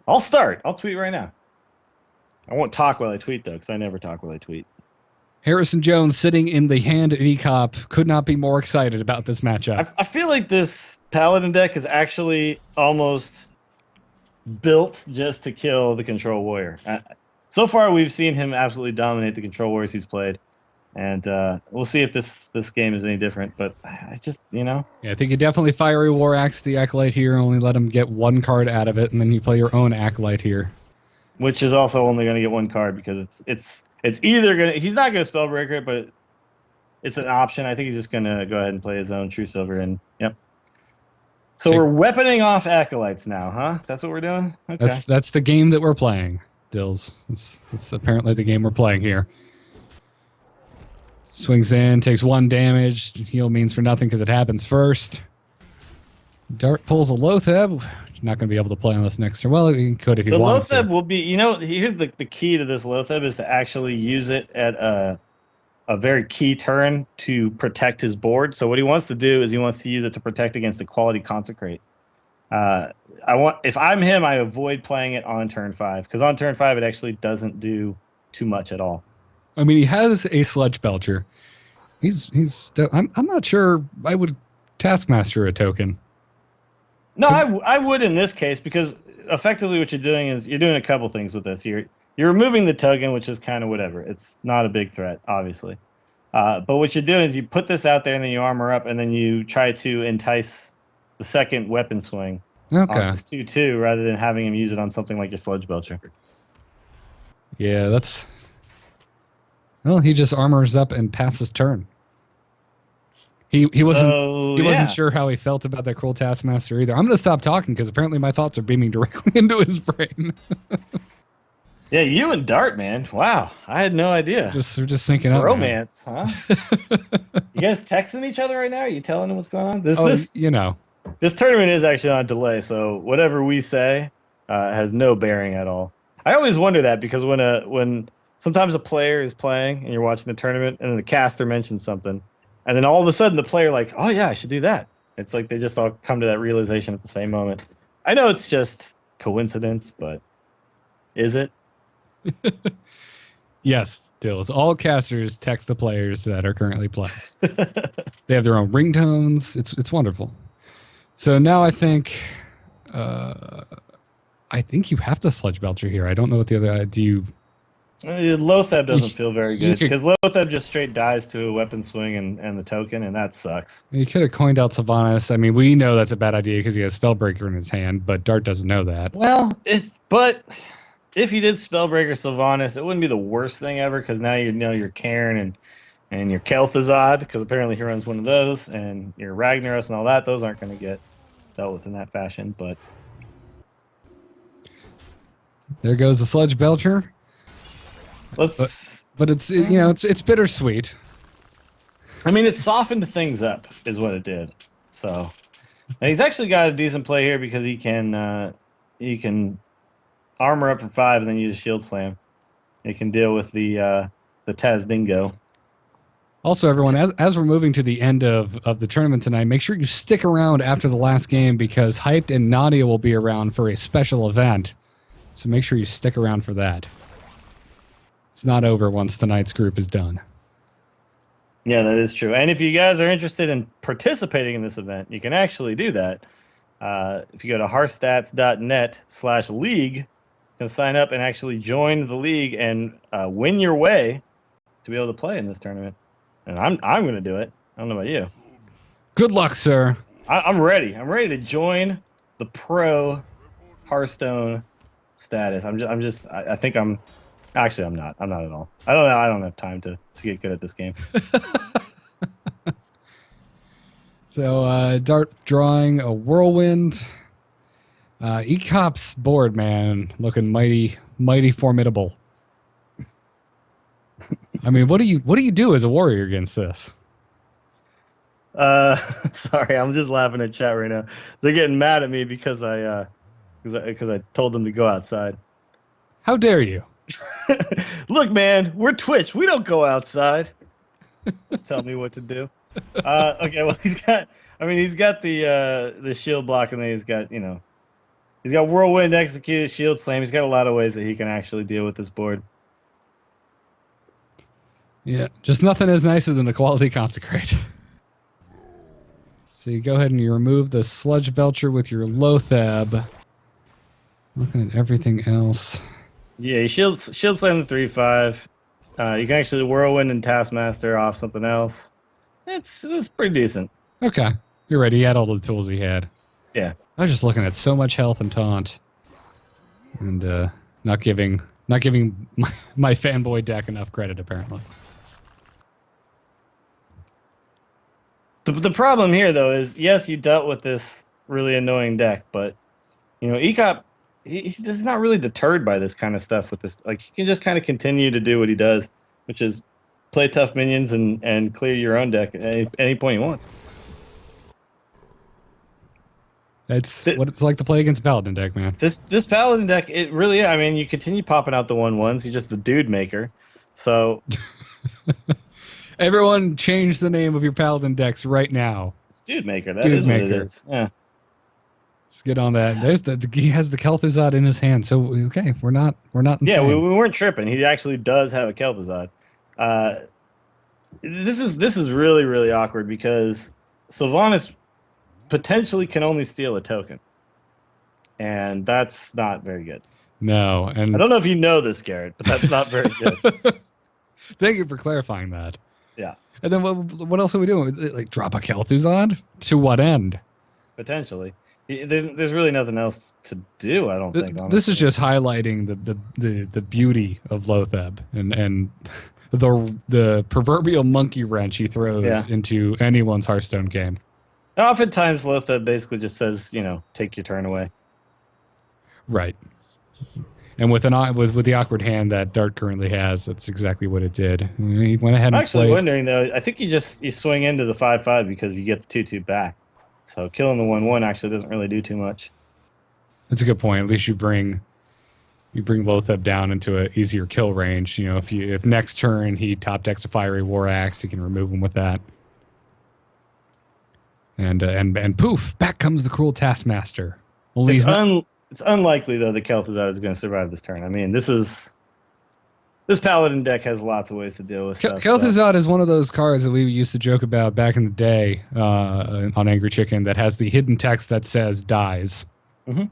I'll start. I'll tweet right now. I won't talk while I tweet, though, because I never talk while I tweet. Harrison Jones sitting in the hand of Ek0p could not be more excited about this matchup. I feel like this Paladin deck is actually almost built just to kill the Control Warrior. So far, we've seen him absolutely dominate the Control Warriors he's played. And we'll see if this game is any different. But I just, Yeah, I think you definitely Fiery War Axe the Acolyte here, only let him get one card out of it, and then you play your own Acolyte here. Which is also only going to get one card because it's either going to... He's not going to Spellbreaker it, but it's an option. I think he's just going to go ahead and play his own True Silver. And, yep. So we're weaponing off Acolytes now, huh? That's what we're doing? Okay. That's the game that we're playing, Dills. It's apparently the game we're playing here. Swings in, takes 1 damage. Heal means for nothing because it happens first. Dart pulls a Loatheb. Not going to be able to play on this next turn. Well, he could if he wanted to. The Loatheb will be... here's the key to this Loatheb is to actually use it at a very key turn to protect his board. So what he wants to do is he wants to use it to protect against the quality Consecrate. If I'm him, I avoid playing it on turn 5 because on turn 5 it actually doesn't do too much at all. I mean, he has a Sludge Belcher. I'm not sure I would Taskmaster a token. No, I would in this case because effectively what you're doing is you're doing a couple things with this. You're removing the token, which is kind of whatever. It's not a big threat, obviously. But what you're doing is you put this out there and then you armor up and then you try to entice the second weapon swing. Okay. On this 2/2 rather than having him use it on something like your Sludge Belcher. Yeah, that's... Well, he just armors up and passes turn. He wasn't sure how he felt about that Cruel Taskmaster either. I'm going to stop talking because apparently my thoughts are beaming directly into his brain. Yeah, you and Dart, man. Wow, I had no idea. We're just syncing up. Romance, huh? You guys texting each other right now? Are you telling them what's going on? This tournament is actually on delay, so whatever we say has no bearing at all. I always wonder that because when sometimes a player is playing and you're watching the tournament and then the caster mentions something, and then all of a sudden the player like, oh yeah, I should do that. It's like they just all come to that realization at the same moment. I know it's just coincidence, but is it? Yes, Dills. All casters text the players that are currently playing. They have their own ringtones. It's wonderful. So now I think you have to Sludge Belcher here. I don't know what the other do you. Loatheb doesn't feel very good because Loatheb just straight dies to a weapon swing and the token, and that sucks. You could have coined out Sylvanas. I mean, we know that's a bad idea because he has Spellbreaker in his hand, but Dart doesn't know that. Well, but if he did Spellbreaker Sylvanas, it wouldn't be the worst thing ever because now you know your Cairn and your Kel'Thuzad because apparently he runs one of those, and your Ragnaros and all that. Those aren't going to get dealt with in that fashion, but there goes the Sludge Belcher. But it's it's bittersweet. I mean, it softened things up, is what it did. So and he's actually got a decent play here because he can armor up for 5 and then use Shield Slam. It can deal with the Tazdingo. Also, everyone, as we're moving to the end of the tournament tonight, make sure you stick around after the last game because Hyped and Nadia will be around for a special event. So make sure you stick around for that. It's not over once tonight's group is done. Yeah, that is true. And if you guys are interested in participating in this event, you can actually do that. If you go to hearthstats.net/league, you can sign up and actually join the league and win your way to be able to play in this tournament. And I'm going to do it. I don't know about you. Good luck, sir. I'm ready. I'm ready to join the pro Hearthstone status. I think I'm. Actually, I'm not. I'm not at all. I don't have time to get good at this game. So, Dart drawing a whirlwind. Ek0p's board, man, looking mighty formidable. I mean, what do you do as a warrior against this? Sorry, I'm just laughing at chat right now. They're getting mad at me because I told them to go outside. How dare you? Look, man, we're Twitch. We don't go outside. Tell me what to do. Okay, well he's got the shield block, and then he's got whirlwind, execute, shield slam. He's got a lot of ways that he can actually deal with this board. Yeah, just nothing as nice as an equality consecrate. So you go ahead and you remove the sludge belcher with your Lothab. Looking at everything else. Yeah, you shield slam the 3/5. You can actually whirlwind and taskmaster off something else. It's pretty decent. Okay, you're right. He had all the tools he had. Yeah. I was just looking at so much health and taunt, and not giving my fanboy deck enough credit apparently. The problem here though is yes, you dealt with this really annoying deck, but Ek0p he's not really deterred by this kind of stuff with this. Like, he can just kind of continue to do what he does, which is play tough minions and clear your own deck at any point he wants. That's what it's like to play against Paladin deck, man. This Paladin deck, it really, I mean, you continue popping out the 1/1s. You're just the dude maker. So everyone change the name of your Paladin decks right now. It's dude maker. That is what it is. Yeah. Just get on that. He has the Kel'Thuzad in his hand. So okay, we're not insane. Yeah, we weren't tripping. He actually does have a Kel'Thuzad. This is really, really awkward because Sylvanas potentially can only steal a token, and that's not very good. No, and I don't know if you know this, Garrett, but that's not very good. Thank you for clarifying that. Yeah. And then what else are we doing? Like drop a Kel'Thuzad? To what end? Potentially. There's really nothing else to do, I don't think. Honestly. This is just highlighting the beauty of Lothab and the proverbial monkey wrench he throws into anyone's Hearthstone game. Oftentimes, Lothab basically just says, take your turn away. Right. And with the awkward hand that Dart currently has, that's exactly what it did. He went ahead and I'm actually played. though. I think you swing into the 5/5 because you get the 2/2 back. So killing the 1/1 actually doesn't really do too much. That's a good point. At least you bring Lothab down into an easier kill range. If next turn he top decks a Fiery War Axe, you can remove him with that. And poof, back comes the Cruel Taskmaster. Well, it's unlikely though that Kel'Thuzad is going to survive this turn. I mean, this Paladin deck has lots of ways to deal with stuff. Kel'Thuzad is one of those cards that we used to joke about back in the day on Angry Chicken that has the hidden text that says dies. Mm-hmm.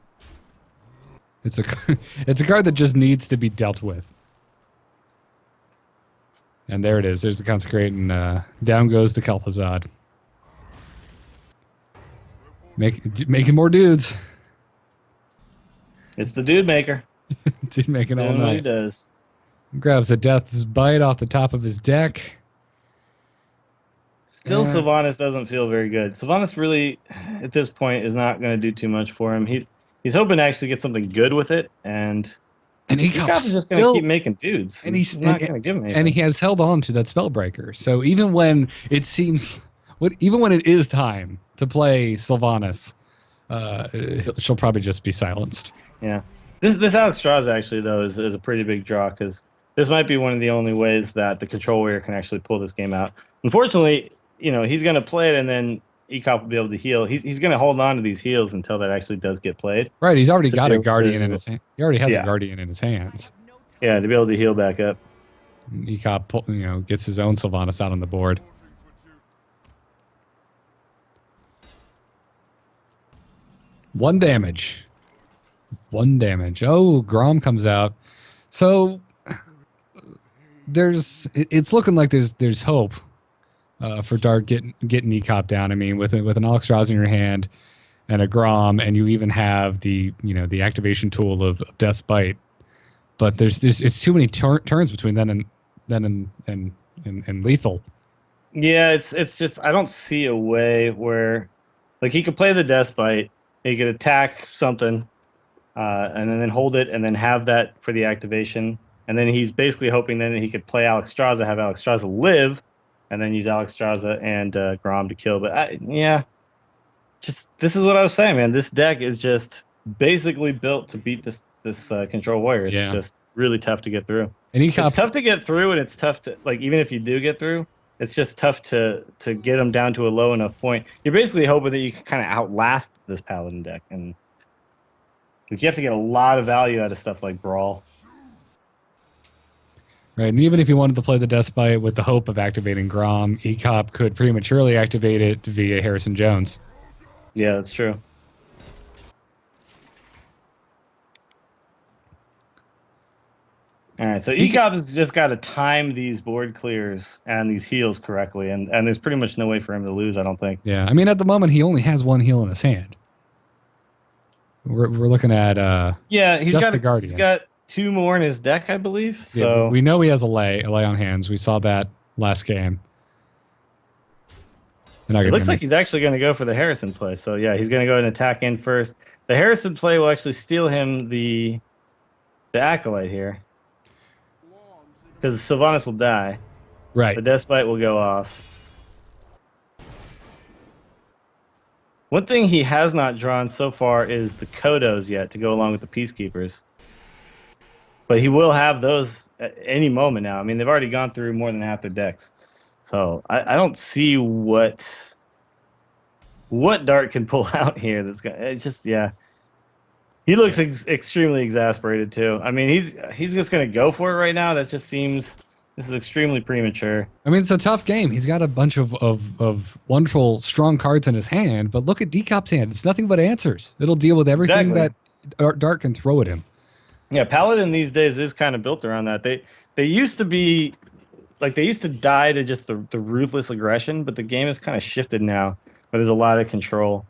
It's a card that just needs to be dealt with. And there it is. There's the Consecrate, and down goes the Kel'Thuzad. Making more dudes. It's the dude maker. Dude making all night. He does. Grabs a Death's Bite off the top of his deck. Still, Sylvanas doesn't feel very good. Sylvanas really, at this point, is not going to do too much for him. He's hoping to actually get something good with it, and Ek0p's is just going to keep making dudes. And he's not going to give him anything. And he has held on to that Spellbreaker. So even when it seems, even when it is time to play Sylvanas, she'll probably just be silenced. Yeah. This Alex Strauss actually though is a pretty big draw because this might be one of the only ways that the control warrior can actually pull this game out. Unfortunately, he's going to play it, and then Ek0p will be able to heal. He's going to hold on to these heals until that actually does get played. Right, he's already got a guardian in his hand. He already has a Yeah. guardian in his hands. Yeah, to be able to heal back up. Ek0p, gets his own Sylvanas out on the board. One damage. Oh, Grom comes out. So it's looking like there's hope for Dart getting Ek0p down. I mean, with an Alexstrasza in your hand and a Grom, and you even have the activation tool of Death's Bite. But it's too many turns between then and lethal. Yeah, it's just I don't see a way where he could play the Death's Bite, he could attack something, and then hold it, and then have that for the activation. And then he's basically hoping then that he could play Alexstrasza, have Alexstrasza live, and then use Alexstrasza and Grom to kill. But this is what I was saying, man. This deck is just basically built to beat this control warrior. It's just really tough to get through. And it's tough to get through, and it's tough to even if you do get through, it's just tough to get them down to a low enough point. You're basically hoping that you can kind of outlast this Paladin deck, and you have to get a lot of value out of stuff like Brawl. Right, and even if you wanted to play the Death Bite with the hope of activating Grom, Ek0p could prematurely activate it via Harrison Jones. Yeah, that's true. All right, so Ek0p has just got to time these board clears and these heals correctly, and there's pretty much no way for him to lose, I don't think. Yeah, I mean, at the moment, he only has one heal in his hand. We're looking at he's got the Guardian. He's got 2 more in his deck, I believe. So we know he has a lay on hands. We saw that last game. It looks like he's actually going to go for the Harrison play. So yeah, he's going to go and attack in first. The Harrison play will actually steal him the Acolyte here, because Sylvanas will die. Right. The Death Bite will go off. One thing he has not drawn so far is the Kodos yet to go along with the Peacekeepers. But he will have those at any moment now. I mean, they've already gone through more than half their decks. So I don't see what Dart can pull out here. He looks extremely exasperated too. I mean, he's just going to go for it right now. That just seems this is extremely premature. I mean, it's a tough game. He's got a bunch of wonderful, strong cards in his hand, but look at Ek0p's hand. It's nothing but answers. It'll deal with everything that Dart can throw at him. Yeah, Paladin these days is kind of built around that. They used to be they used to die to just the ruthless aggression, but the game has kind of shifted now, where there's a lot of control,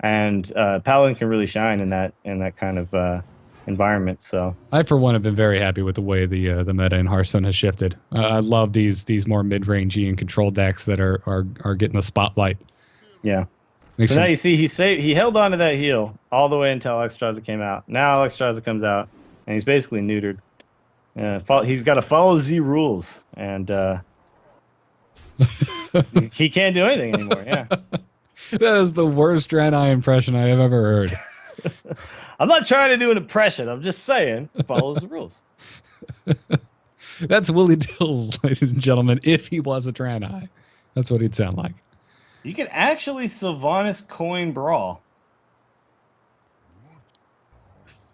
and Paladin can really shine in that kind of environment. So I, for one, have been very happy with the way the meta in Hearthstone has shifted. I love these more mid-rangey and control decks that are getting the spotlight. Yeah. So now you see he held on to that heal all the way until Alexstrasza came out. Now Alexstrasza comes out, and he's basically neutered. He's got to follow Z rules, and he can't do anything anymore. Yeah. That is the worst Draenei impression I have ever heard. I'm not trying to do an impression. I'm just saying, follows the rules. That's Willie Dills, ladies and gentlemen, if he was a Draenei. That's what he'd sound like. You can actually Sylvanas coin Brawl.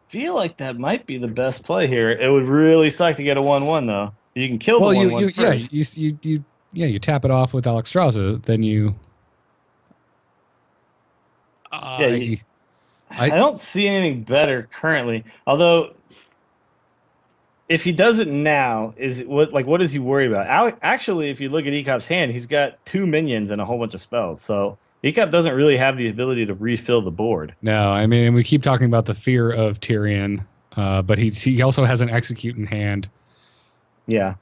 Feel like that might be the best play here. It would really suck to get a 1/1 though. You can kill the 1/1 first. You tap it off with Alexstrasza, then you. I don't see anything better currently. Although, if he does it now, what does he worry about? Actually, if you look at Ek0p's hand, he's got 2 minions and a whole bunch of spells. So Ek0p doesn't really have the ability to refill the board. No, I mean, we keep talking about the fear of Tyrion, but he also has an Execute in hand. Yeah.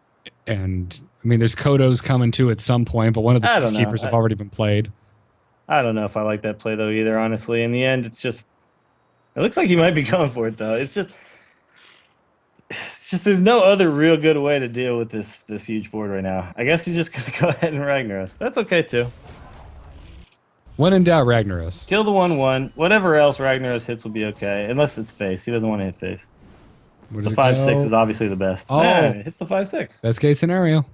And, I mean, there's Kodos coming too at some point, but one of the Peacekeepers have already been played. I don't know if I like that play, though, either, honestly. In the end, it looks like he might be going for it, though. It's just there's no other real good way to deal with this huge board right now. I guess he's just going to go ahead and Ragnaros. That's okay, too. When in doubt, Ragnaros. Kill the 1/1. Whatever else Ragnaros hits will be okay, unless it's face. He doesn't want to hit face. Where The does it 5/6 go? is obviously the best. Oh. Man, it hits the 5/6. Best case scenario.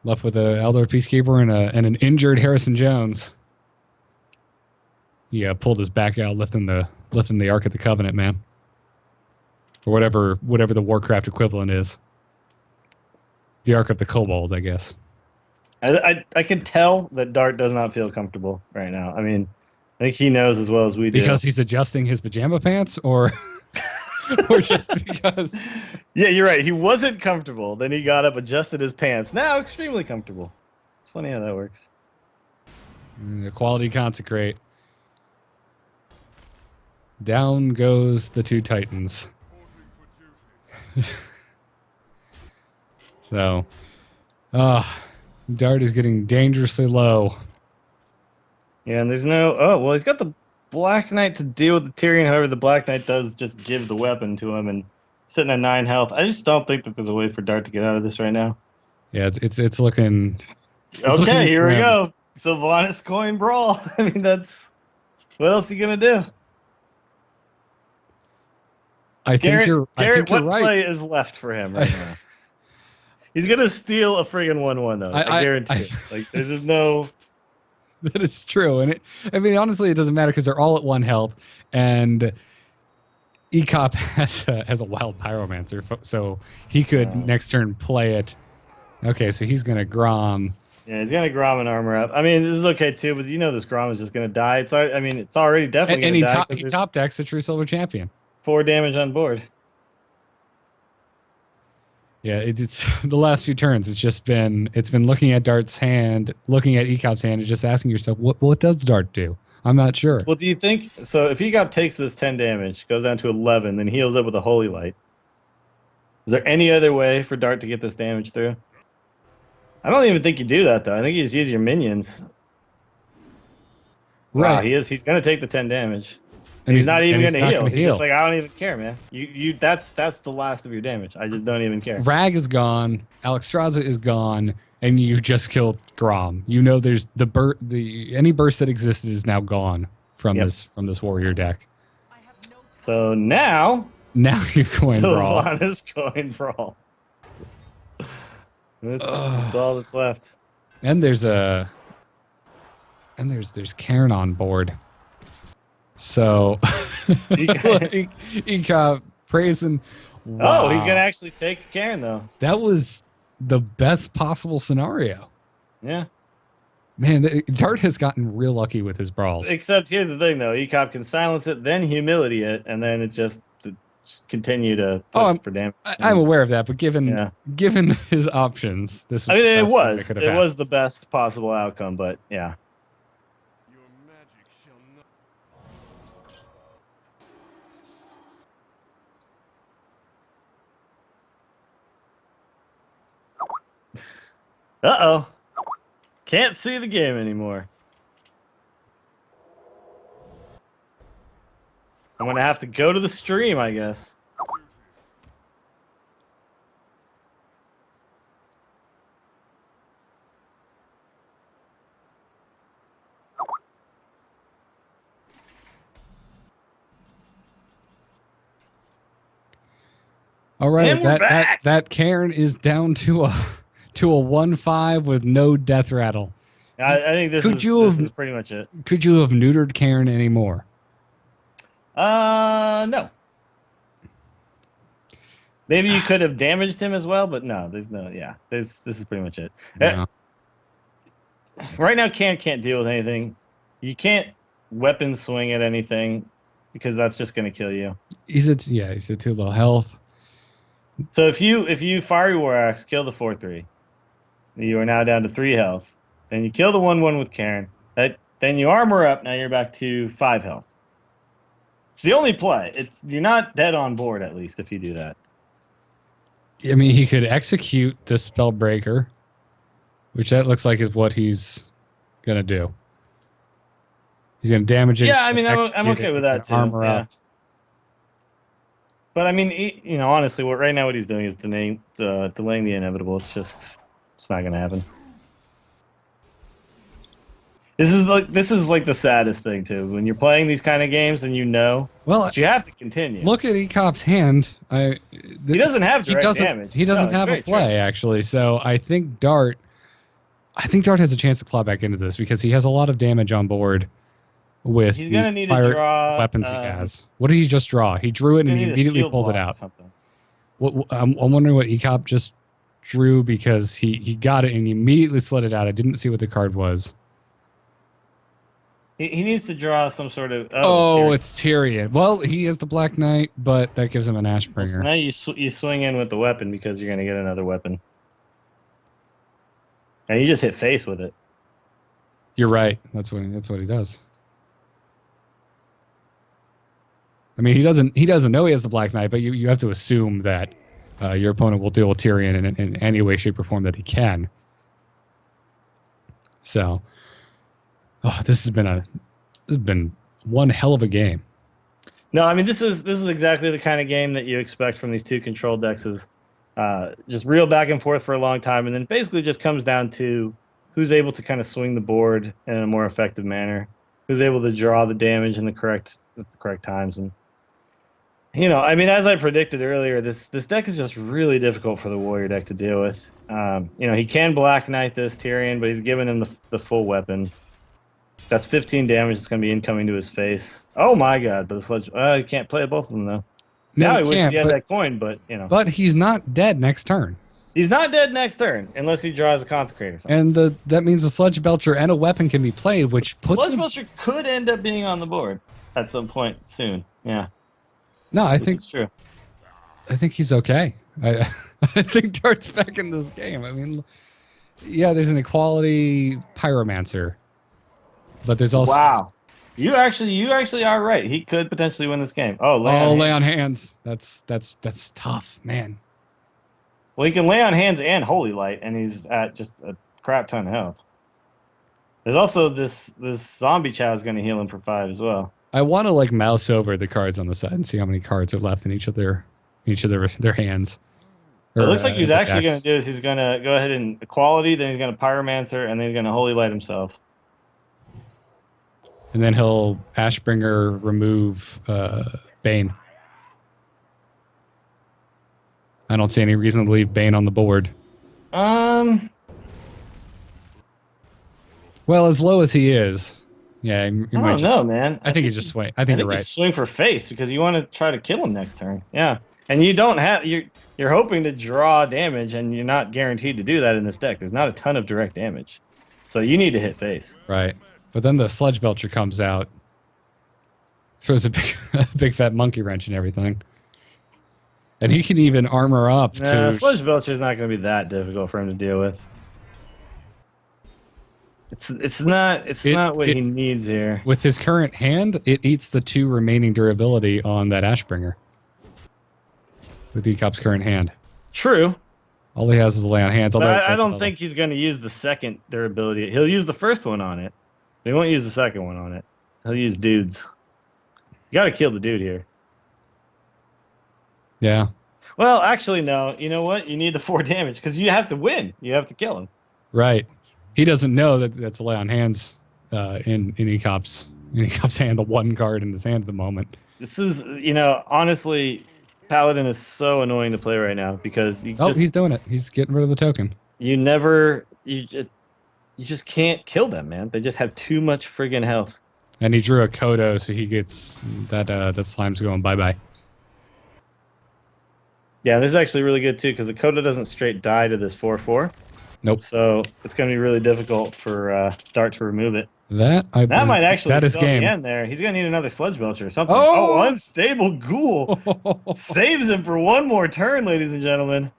Left with an Elder Peacekeeper and an injured Harrison Jones. He pulled his back out, lifting the Ark of the Covenant, man. Or whatever the Warcraft equivalent is. The Ark of the Kobold, I guess. I can tell that Dart does not feel comfortable right now. I mean, I think he knows as well as we do. Because he's adjusting his pajama pants, or or just because? Yeah, you're right. He wasn't comfortable. Then he got up, adjusted his pants. Now extremely comfortable. It's funny how that works. Quality consecrate. Down goes the two Titans. So, Dart is getting dangerously low. Yeah, and there's no... Oh, well, he's got the Black Knight to deal with the Tyrion. However, the Black Knight does just give the weapon to him and sitting at 9 health. I just don't think that there's a way for Dart to get out of this right now. Yeah, it's looking... Okay, here we go. Sylvanas coin brawl. I mean, that's... What else are you going to do? I think you're Garrett, what right. play is left for him right now? He's going to steal a friggin' 1/1, though. I guarantee it. Like, there's just no... That is true. And I mean, honestly, it doesn't matter because they're all at 1 health. And Ek0p has a wild pyromancer, so he could next turn play it. Okay, so he's going to Grom. Yeah, he's going to Grom and armor up. I mean, this is okay, too, but you know this Grom is just going to die. It's already definitely going to die. And he top decks the True Silver Champion. 4 damage on board. Yeah, it's the last few turns. It's been looking at Dart's hand, looking at Ek0p's hand, and just asking yourself, what does Dart do? I'm not sure. Well, do you think so? If Ek0p takes this 10 damage, goes down to 11, then heals up with a Holy Light. Is there any other way for Dart to get this damage through? I don't even think you do that though. I think you just use your minions. Right. Wow, he's going to take the 10 damage. And he's not even going to heal. He's just like, I don't even care, man. That's the last of your damage. I just don't even care. Rag is gone. Alexstrasza is gone, and you just killed Grom. You know, there's any burst that existed is now gone from this warrior deck. So now you're going brawl. Sylvanas coin brawl. That's all that's left. And there's Cairn on board. So Ek0p praising. Wow. Oh, he's gonna actually take Cairn though. That was the best possible scenario. Yeah. Man, Dart has gotten real lucky with his brawls. Except here's the thing though, Ek0p can silence it, then humility it, and then it just continue to push for damage. I'm aware of that, but given his options, this was it was the best possible outcome, but yeah. Uh-oh. Can't see the game anymore. I'm going to have to go to the stream, I guess. All right, that Cairn is down to a 1/5 with no death rattle. I think this is pretty much it. Could you have neutered Cairn anymore? No. Maybe you could have damaged him as well, but no, there's no. Yeah, this is pretty much it. No. Right now, can't deal with anything. You can't weapon swing at anything because that's just going to kill you. He's at 2 low health. So if you Fiery War Axe, kill the 4/3, you are now down to 3 health. Then you kill the 1/1 with Cairn. Then you armor up. Now you're back to 5 health. It's the only play. You're not dead on board at least if you do that. I mean, he could execute the Spellbreaker, which that looks like is what he's gonna do. He's gonna damage it. Yeah, I mean, I'm okay with that too. Armor up. But I mean, honestly, right now what he's doing is delaying the inevitable. It's not gonna happen. This is like the saddest thing too. When you're playing these kind of games and you know Well, but you have to continue. Look at Ek0p's hand. He doesn't have direct damage. He doesn't have a play, actually. So I think Dart has a chance to claw back into this because he has a lot of damage on board with he's gonna need to draw weapons he has. What did he just draw? He drew it and he immediately pulled it out. I'm wondering what Ek0p just drew because he got it and he immediately slid it out. I didn't see what the card was. He needs to draw some sort of... it's Tyrion. Well, he is the Black Knight, but that gives him an Ashbringer. Well, so now you swing in with the weapon because you're going to get another weapon. And you just hit face with it. You're right. That's what he does. I mean, he doesn't know he has the Black Knight, but you have to assume that your opponent will deal with Tyrion in any way, shape, or form that he can. So... this has been one hell of a game. No, I mean this is exactly the kind of game that you expect from these two control decks. Is just real back and forth for a long time, and then basically just comes down to who's able to kind of swing the board in a more effective manner, who's able to draw the damage at the correct times. And I mean, as I predicted earlier, this deck is just really difficult for the Warrior deck to deal with. He can Black Knight this Tyrion, but he's given him the full weapon. That's 15 damage that's going to be incoming to his face. Oh my god, but the sledge... he can't play both of them, though. No, now he wishes he had that coin, but, But he's not dead next turn. He's not dead next turn, unless he draws a Consecrate or something. And that means a Sludge Belcher and a weapon can be played, which puts Sludge Belcher could end up being on the board at some point soon, yeah. No, I think... it's true. I think he's okay. I think Dart's back in this game. I mean, yeah, there's an equality Pyromancer. But there's also you actually are right. He could potentially win this game. Lay on hands. That's tough, man. Well, he can lay on hands and Holy Light, and he's at just a crap ton of health. There's also this zombie chow is going to heal him for 5 as well. I want to mouse over the cards on the side and see how many cards are left in each of their hands. It looks like he's actually going to do is he's going to go ahead and equality, then he's going to Pyromancer, and then he's going to Holy Light himself. And then he'll Ashbringer remove Bane. I don't see any reason to leave Bane on the board. Well, as low as he is, yeah, you I don't know, man. I think you just swing. I think you're right. You swing for face because you want to try to kill him next turn. Yeah, and you don't have you're hoping to draw damage, and you're not guaranteed to do that in this deck. There's not a ton of direct damage, so you need to hit face. Right. But then the Sludge Belcher comes out, throws a big fat monkey wrench and everything. And he can even armor up to... Sludge Belcher is not going to be that difficult for him to deal with. It's not what he needs here. With his current hand, it eats the 2 remaining durability on that Ashbringer. With Ek0p's current hand. True. All he has is a lay on hands. But I don't think he's going to use the second durability. He'll use the first one on it. He won't use the second one on it. He'll use dudes. You got to kill the dude here. Yeah. Well, actually, no. You know what? You need the 4 damage because you have to win. You have to kill him. Right. He doesn't know that that's a lay on hands in Ek0p's hand, the 1 card in his hand at the moment. This is, honestly, Paladin is so annoying to play right now because he's doing it. He's getting rid of the token. You just can't kill them, man. They just have too much friggin' health. And he drew a Kodo, so he gets that slime's going bye-bye. Yeah, this is actually really good, too, because the Kodo doesn't straight die to this 4/4. Nope. So it's going to be really difficult for Dart to remove it. That might actually spell the end there. He's going to need another Sludge Belcher or something. Oh, Unstable Ghoul saves him for 1 more turn, ladies and gentlemen.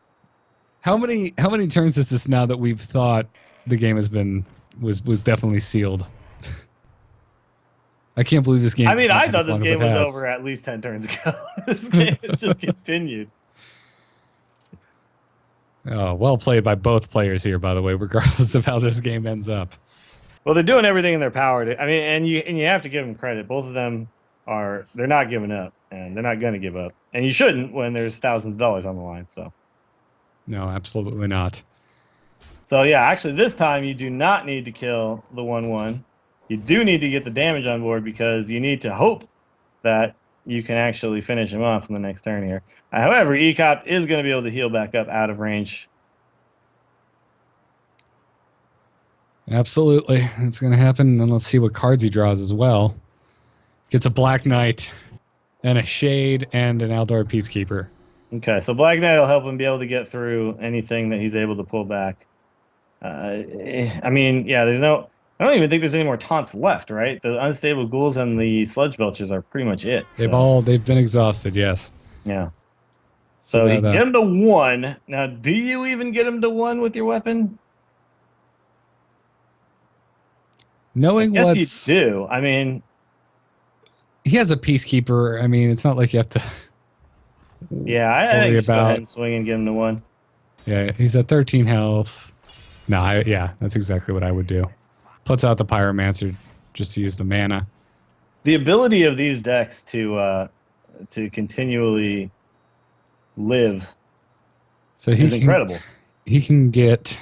How many turns is this now that we've thought the game was definitely sealed? I can't believe this game. I mean, I thought this game was over at least 10 turns ago. This game has just continued. Oh, well played by both players here, by the way, regardless of how this game ends up. Well, they're doing everything in their power. And you have to give them credit. Both of them they're not giving up, and they're not going to give up. And you shouldn't when there's thousands of dollars on the line. So. No, absolutely not. So yeah, actually this time you do not need to kill the 1/1. You do need to get the damage on board because you need to hope that you can actually finish him off in the next turn here. However, Ek0p is going to be able to heal back up out of range. Absolutely. That's going to happen. And then let's see what cards he draws as well. Gets a Black Knight and a Shade and an Eldar Peacekeeper. Okay, so Black Knight will help him be able to get through anything that he's able to pull back. I mean, yeah, there's no... I don't even think there's any more taunts left, right? The Unstable Ghouls and the Sludge Belchers are pretty much it. They've been exhausted, yes. Yeah. So you get him to 1. Now, do you even get him to 1 with your weapon? Knowing I guess you do. I mean... He has a Peacekeeper. I mean, it's not like you have to... Yeah, I think you should go ahead and swing and get him to 1. Yeah, he's at 13 health. No, yeah, that's exactly what I would do. Puts out the Pyromancer just to use the mana. The ability of these decks to continually live is incredible. He can get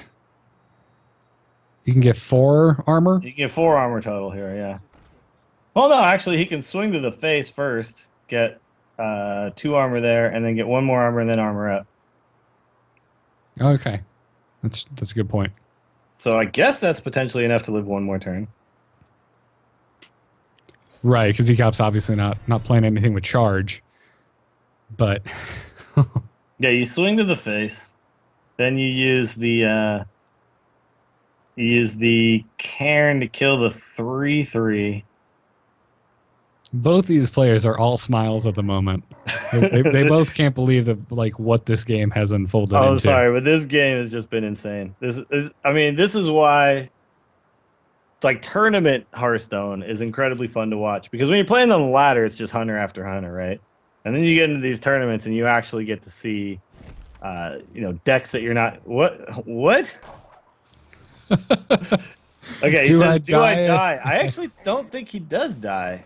4 armor. He can get 4 armor total here, yeah. Well, no, actually, he can swing to the face first, get 2 armor there, and then get 1 more armor and then armor up. Okay, that's a good point. So I guess that's potentially enough to live 1 more turn. Right, because Ek0p's obviously not playing anything with charge. But yeah, you swing to the face, then you use the Cairn to kill the 3/3. Both these players are all smiles at the moment. They both can't believe that what this game has unfolded. Oh, sorry, but this game has just been insane. This is why tournament Hearthstone is incredibly fun to watch, because when you're playing on the ladder, it's just hunter after hunter, right? And then you get into these tournaments and you actually get to see decks that you're not what? Okay, he says, do I die? I actually don't think he does die.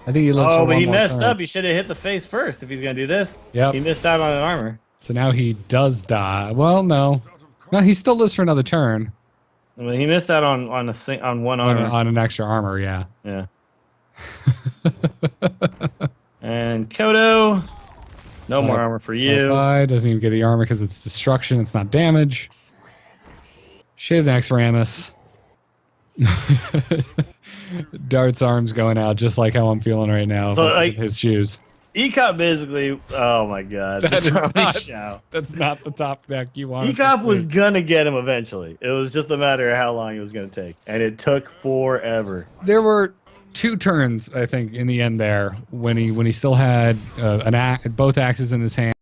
I think he lives for but he one more messed turn. up. He should have hit the face first if he's going to do this. Yeah. He missed out on an armor. So now he does die. Well, no. No, he still lives for another turn. I mean, he missed out on one armor. On an extra armor, yeah. Yeah. And Kodo, no more armor for you. Bye. Doesn't even get the armor because it's destruction. It's not damage. Shave the next Ramus. Dart's arms going out just like how I'm feeling right now. So his shoes. Ek0p basically, oh my god. That's not the top deck you want. Ek0p was going to get him eventually. It was just a matter of how long it was going to take. And it took forever. There were 2 turns, I think, in the end there when he still had both axes in his hand.